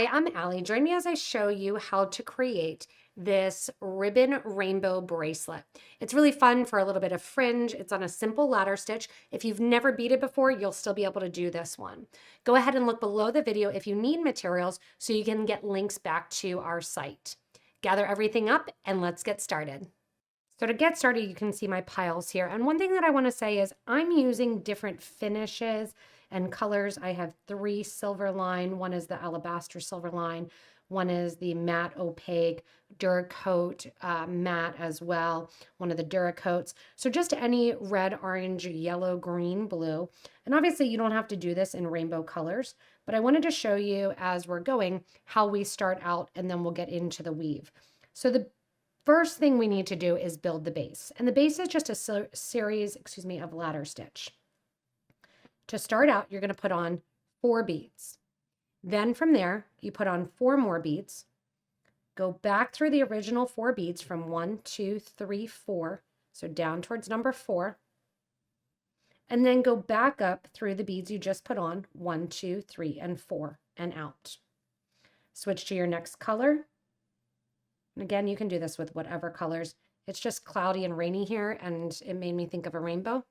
Hi, I'm Allie. Join me as I show you how to create this ribbon rainbow bracelet. It's really fun for a little bit of fringe. It's on a simple ladder stitch. If you've never beaded before, you'll still be able to do this one. Go ahead and look below the video if you need materials so you can get links back to our site. Gather everything up and let's get started. So to get started, you can see my piles here. And one thing that I want to say is I'm using different finishes and colors. I have 3 silver line. One is the alabaster silver line. One is the matte opaque Duracoat matte as well. One of the Duracoats. So just any red, orange, yellow, green, blue. And obviously you don't have to do this in rainbow colors, but I wanted to show you as we're going how we start out and then we'll get into the weave. So the first thing we need to do is build the base. And the base is just a series, of ladder stitch. To start out, you're going to put on 4 beads. Then from there, you put on 4 more beads. Go back through the original 4 beads from 1, 2, 3, 4. So down towards number 4. And then go back up through the beads you just put on, 1, 2, 3, and 4, and out. Switch to your next color. And again, you can do this with whatever colors. It's just cloudy and rainy here, and it made me think of a rainbow.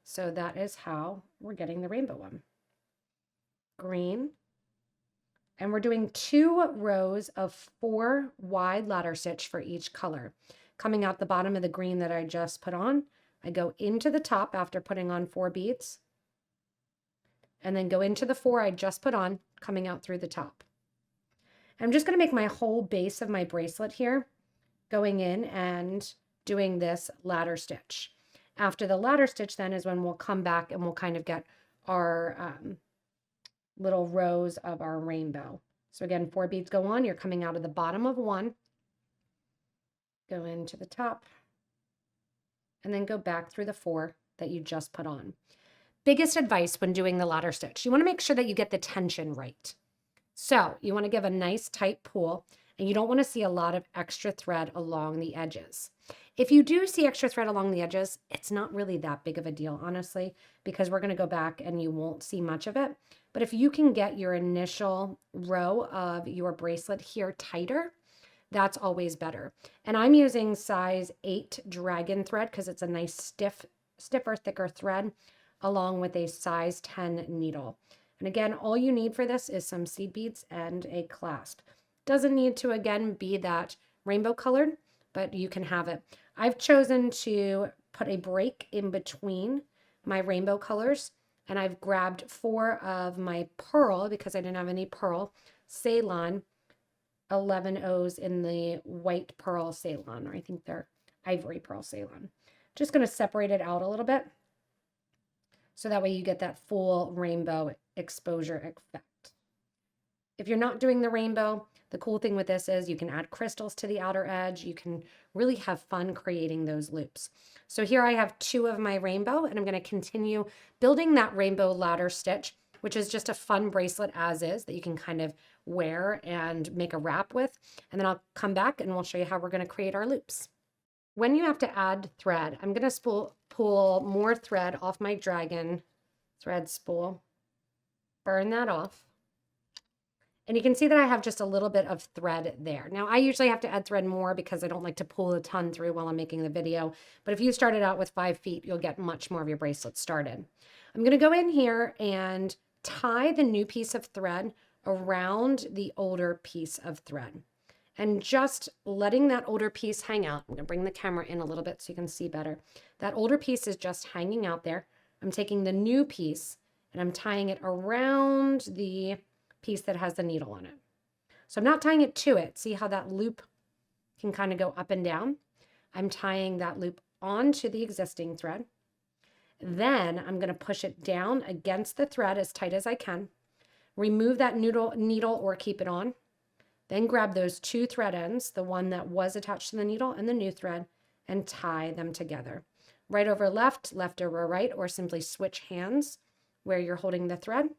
So that is how we're getting the rainbow one. Green. And we're doing 2 rows of 4 wide ladder stitch for each color. Coming out the bottom of the green that I just put on, I go into the top after putting on 4 beads, and then go into the 4 I just put on, coming out through the top. I'm just going to make my whole base of my bracelet here, going in and doing this ladder stitch. After the ladder stitch then is when we'll come back and we'll kind of get our little rows of our rainbow. So again, 4 beads go on, you're coming out of the bottom of 1, go into the top, and then go back through the 4 that you just put on. Biggest advice when doing the ladder stitch, you want to make sure that you get the tension right. So you want to give a nice tight pull, and you don't want to see a lot of extra thread along the edges. If you do see extra thread along the edges, it's not really that big of a deal, honestly, because we're going to go back and you won't see much of it. But if you can get your initial row of your bracelet here tighter, that's always better. And I'm using size 8 dragon thread because it's a nice stiffer, thicker thread, along with a size 10 needle. And again, all you need for this is some seed beads and a clasp. Doesn't need to, again, be that rainbow colored, but you can have it. I've chosen to put a break in between my rainbow colors, and I've grabbed 4 of my pearl, because I didn't have any pearl, Ceylon 11 O's in the white pearl Ceylon, or I think they're ivory pearl Ceylon. Just going to separate it out a little bit, so that way you get that full rainbow exposure effect. If you're not doing the rainbow, the cool thing with this is you can add crystals to the outer edge. You can really have fun creating those loops. So here I have 2 of my rainbow, and I'm going to continue building that rainbow ladder stitch, which is just a fun bracelet as is that you can kind of wear and make a wrap with. And then I'll come back and we'll show you how we're going to create our loops. When you have to add thread, I'm going to pull more thread off my dragon thread spool, burn that off. And you can see that I have just a little bit of thread there. Now, I usually have to add thread more because I don't like to pull a ton through while I'm making the video. But if you started out with 5 feet, you'll get much more of your bracelet started. I'm going to go in here and tie the new piece of thread around the older piece of thread. And just letting that older piece hang out. I'm going to bring the camera in a little bit so you can see better. That older piece is just hanging out there. I'm taking the new piece and I'm tying it around the piece that has the needle on it. So I'm not tying it to it. See how that loop can kind of go up and down? I'm tying that loop onto the existing thread. Then I'm going to push it down against the thread as tight as I can. Remove that needle or keep it on. Then grab those 2 thread ends, the one that was attached to the needle and the new thread, and tie them together. Right over left, left over right, or simply switch hands where you're holding the thread.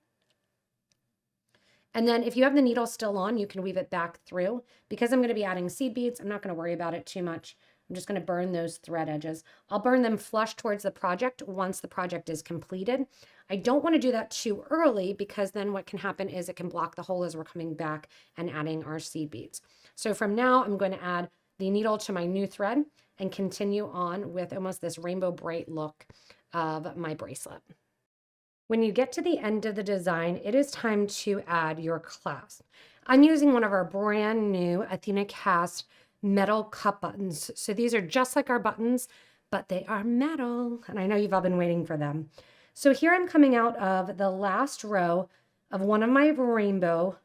And then if you have the needle still on, you can weave it back through. Because I'm going to be adding seed beads, I'm not going to worry about it too much. I'm just going to burn those thread edges. I'll burn them flush towards the project once the project is completed. I don't want to do that too early because then what can happen is it can block the hole as we're coming back and adding our seed beads. So from now, I'm going to add the needle to my new thread and continue on with almost this rainbow bright look of my bracelet. When you get to the end of the design, it is time to add your clasp. I'm using one of our brand new Athenacast metal cup buttons. So these are just like our buttons, but they are metal. And I know you've all been waiting for them. So here I'm coming out of the last row of one of my rainbow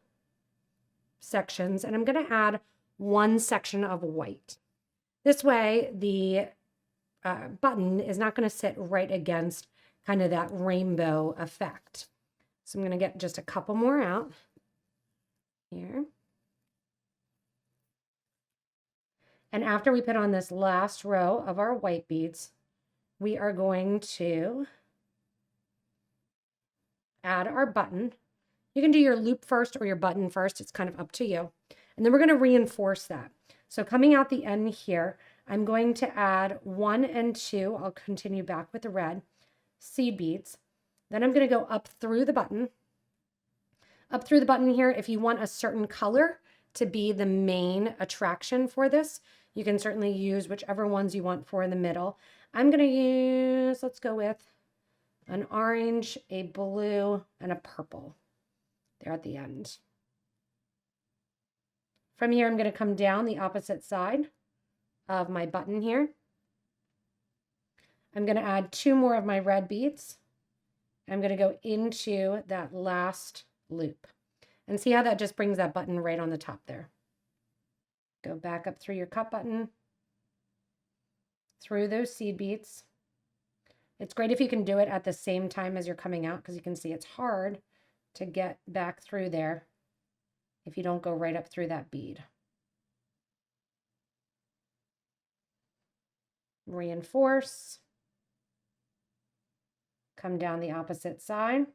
sections, and I'm going to add one section of white. This way, the button is not going to sit right against kind of that rainbow effect. So I'm going to get just a couple more out here. And after we put on this last row of our white beads, we are going to add our button. You can do your loop first or your button first. It's kind of up to you. And then we're going to reinforce that. So coming out the end here, I'm going to add 1 and 2. I'll continue back with the red seed beads. Then I'm going to go up through the button. Up through the button here, if you want a certain color to be the main attraction for this, you can certainly use whichever ones you want for in the middle. I'm going to use, let's go with an orange, a blue, and a purple there at the end. From here, I'm going to come down the opposite side of my button here. I'm going to add 2 more of my red beads. I'm going to go into that last loop. And see how that just brings that button right on the top there. Go back up through your cup button, through those seed beads. It's great if you can do it at the same time as you're coming out, because you can see it's hard to get back through there if you don't go right up through that bead. Reinforce. Come down the opposite side.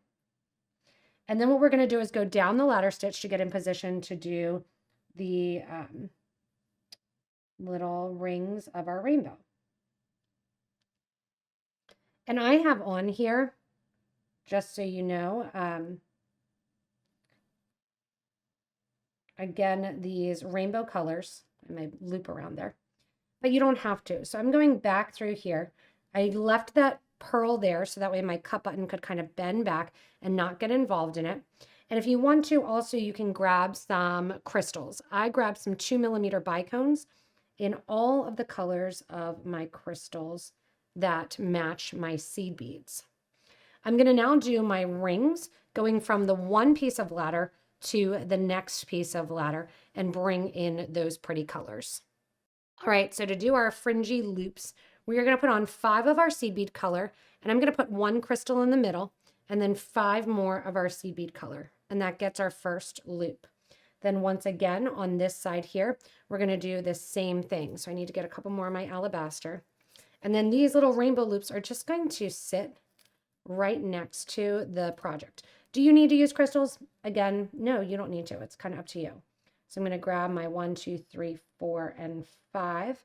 And then what we're going to do is go down the ladder stitch to get in position to do the little rings of our rainbow. And I have on here, just so you know, again, these rainbow colors. I may loop around there, but you don't have to. So I'm going back through here. I left that pearl there so that way my cup button could kind of bend back and not get involved in it. And if you want to, also you can grab some crystals. I grabbed some 2mm bicones in all of the colors of my crystals that match my seed beads. I'm going to now do my rings, going from the one piece of ladder to the next piece of ladder and bring in those pretty colors. All right, so to do our fringy loops, we are going to put on 5 of our seed bead color, and I'm going to put 1 crystal in the middle, and then 5 more of our seed bead color, and that gets our first loop. Then once again, on this side here, we're going to do the same thing. So I need to get a couple more of my alabaster. And then these little rainbow loops are just going to sit right next to the project. Do you need to use crystals? Again, no, you don't need to. It's kind of up to you. So I'm going to grab my 1, 2, 3, 4, and 5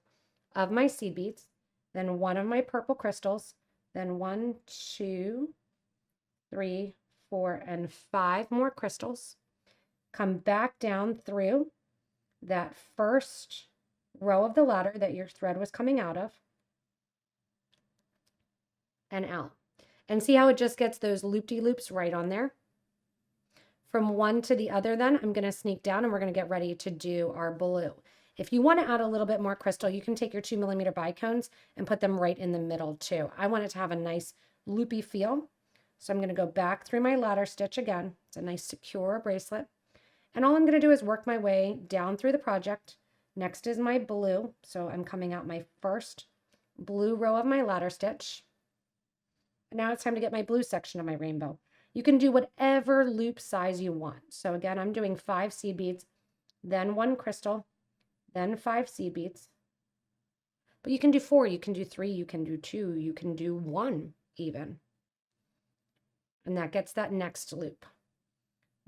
of my seed beads, then 1 of my purple crystals, then 1, 2, 3, 4, and 5 more crystals. Come back down through that first row of the ladder that your thread was coming out of and out. And see how it just gets those loop-de-loops right on there? From one to the other then, I'm going to sneak down and we're going to get ready to do our blue. If you want to add a little bit more crystal, you can take your 2mm bicones and put them right in the middle too. I want it to have a nice loopy feel. So I'm going to go back through my ladder stitch again. It's a nice secure bracelet. And all I'm going to do is work my way down through the project. Next is my blue. So I'm coming out my first blue row of my ladder stitch. And now it's time to get my blue section of my rainbow. You can do whatever loop size you want. So again, I'm doing 5 seed beads, then 1 crystal, then 5 seed beads. But you can do 4, you can do 3, you can do 2, you can do 1 even. And that gets that next loop.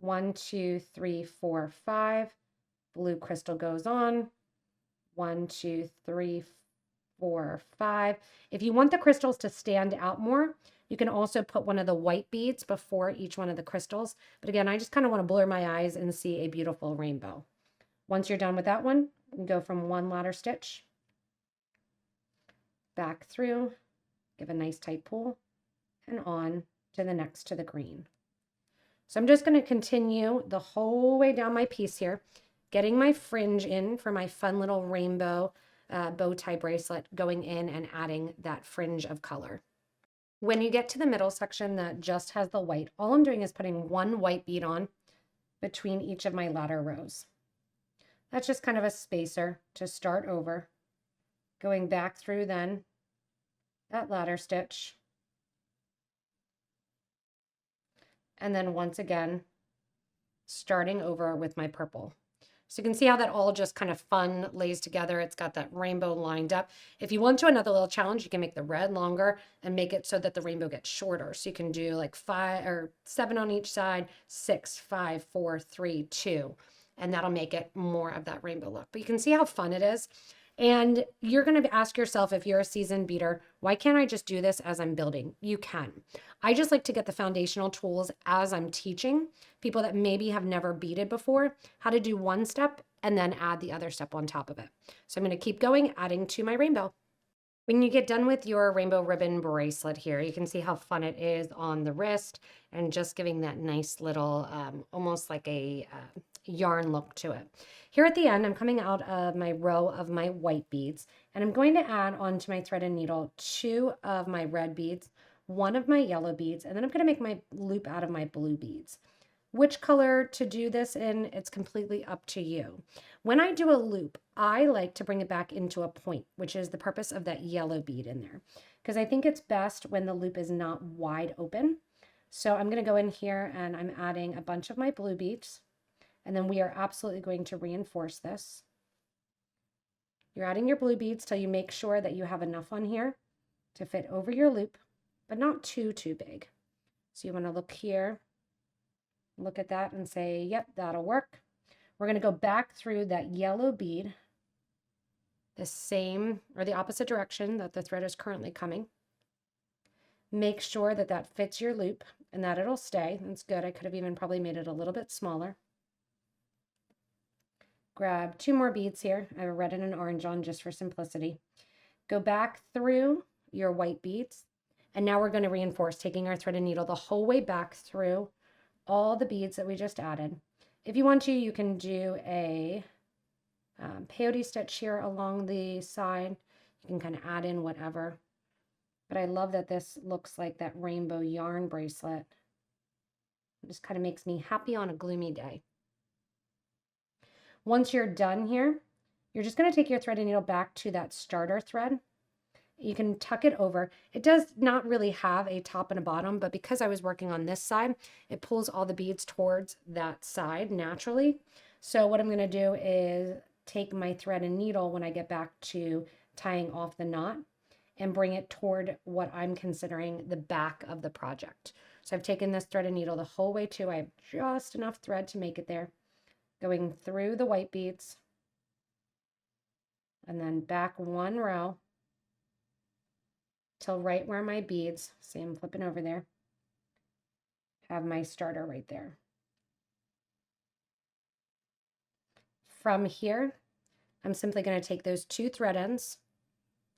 1, 2, 3, 4, 5. Blue crystal goes on. 1, 2, 3, 4, 5. If you want the crystals to stand out more, you can also put one of the white beads before each one of the crystals. But again, I just kind of want to blur my eyes and see a beautiful rainbow. Once you're done with that one, you can go from one ladder stitch, back through, give a nice tight pull, and on to the next to the green. So I'm just going to continue the whole way down my piece here, getting my fringe in for my fun little rainbow bow tie bracelet, going in and adding that fringe of color. When you get to the middle section that just has the white, all I'm doing is putting one white bead on between each of my ladder rows. That's just kind of a spacer to start over, going back through then that ladder stitch, and then once again starting over with my purple. So you can see how that all just kind of fun lays together. It's got that rainbow lined up. If you want to, another little challenge, you can make the red longer and make it so that the rainbow gets shorter. So you can do like 5 or 7 on each side, 6, 5, 4, 3, 2, and that'll make it more of that rainbow look. But you can see how fun it is. And you're going to ask yourself, if you're a seasoned beader, why can't I just do this as I'm building? You can. I just like to get the foundational tools as I'm teaching people that maybe have never beaded before, how to do one step and then add the other step on top of it. So I'm going to keep going, adding to my rainbow. When you get done with your rainbow ribbon bracelet here, you can see how fun it is on the wrist and just giving that nice little, almost like a yarn look to it. Here at the end, I'm coming out of my row of my white beads, and I'm going to add onto my thread and needle 2 of my red beads, 1 of my yellow beads, and then I'm going to make my loop out of my blue beads. Which color to do this in, it's completely up to you. When I do a loop, I like to bring it back into a point, which is the purpose of that yellow bead in there, because I think it's best when the loop is not wide open. So I'm going to go in here and I'm adding a bunch of my blue beads, and then we are absolutely going to reinforce this. You're adding your blue beads till you make sure that you have enough on here to fit over your loop, but not too big. So you want to look here, look at that and say, yep, that'll work. We're going to go back through that yellow bead the same or the opposite direction that the thread is currently coming. Make sure that that fits your loop and that it'll stay. That's good. I could have even probably made it a little bit smaller. Grab 2 more beads here. I have a red and an orange on just for simplicity. Go back through your white beads, and now we're going to reinforce, taking our thread and needle the whole way back through all the beads that we just added. If you want to, you can do a peyote stitch here along the side. You can kind of add in whatever. But I love that this looks like that rainbow yarn bracelet. It just kind of makes me happy on a gloomy day. Once you're done here, you're just going to take your thread and needle back to that starter thread. You can tuck it over. It does not really have a top and a bottom, but because I was working on this side, it pulls all the beads towards that side naturally. So what I'm going to do is take my thread and needle when I get back to tying off the knot and bring it toward what I'm considering the back of the project. So I've taken this thread and needle the whole way to, I have just enough thread to make it there, going through the white beads and then back 1 row till right where my beads, see I'm flipping over there, have my starter right there. From here, I'm simply going to take those 2 thread ends,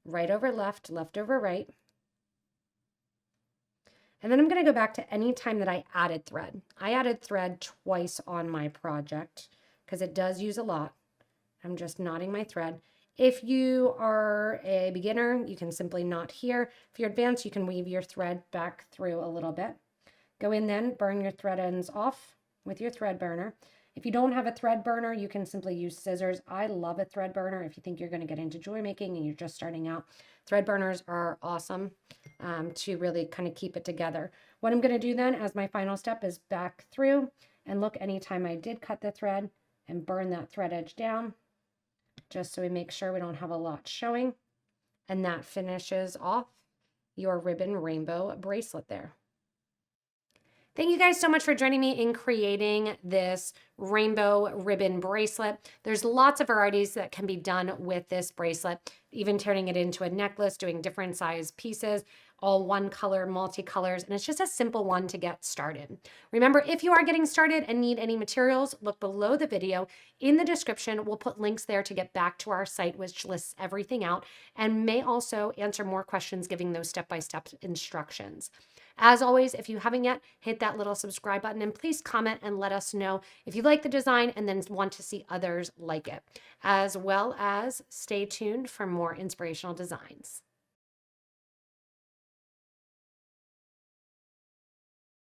right over left, left over right, and then I'm going to go back to any time that I added thread. I added thread twice on my project because it does use a lot. I'm just knotting my thread. If you are a beginner, you can simply knot here. If you're advanced, you can weave your thread back through a little bit. Go in then, burn your thread ends off with your thread burner. If you don't have a thread burner, you can simply use scissors. I love a thread burner if you think you're going to get into jewelry making and you're just starting out. Thread burners are awesome to really kind of keep it together. What I'm going to do then as my final step is back through and look anytime I did cut the thread and burn that thread edge down, just so we make sure we don't have a lot showing. And that finishes off your ribbon rainbow bracelet there. Thank you guys so much for joining me in creating this rainbow ribbon bracelet. There's lots of varieties that can be done with this bracelet, even turning it into a necklace, doing different size pieces, all one color, multicolors, and it's just a simple one to get started. Remember, if you are getting started and need any materials, look below the video. In the description, we'll put links there to get back to our site, which lists everything out and may also answer more questions giving those step-by-step instructions. As always, if you haven't yet, hit that little subscribe button and please comment and let us know if you like the design and then want to see others like it, as well as stay tuned for more inspirational designs.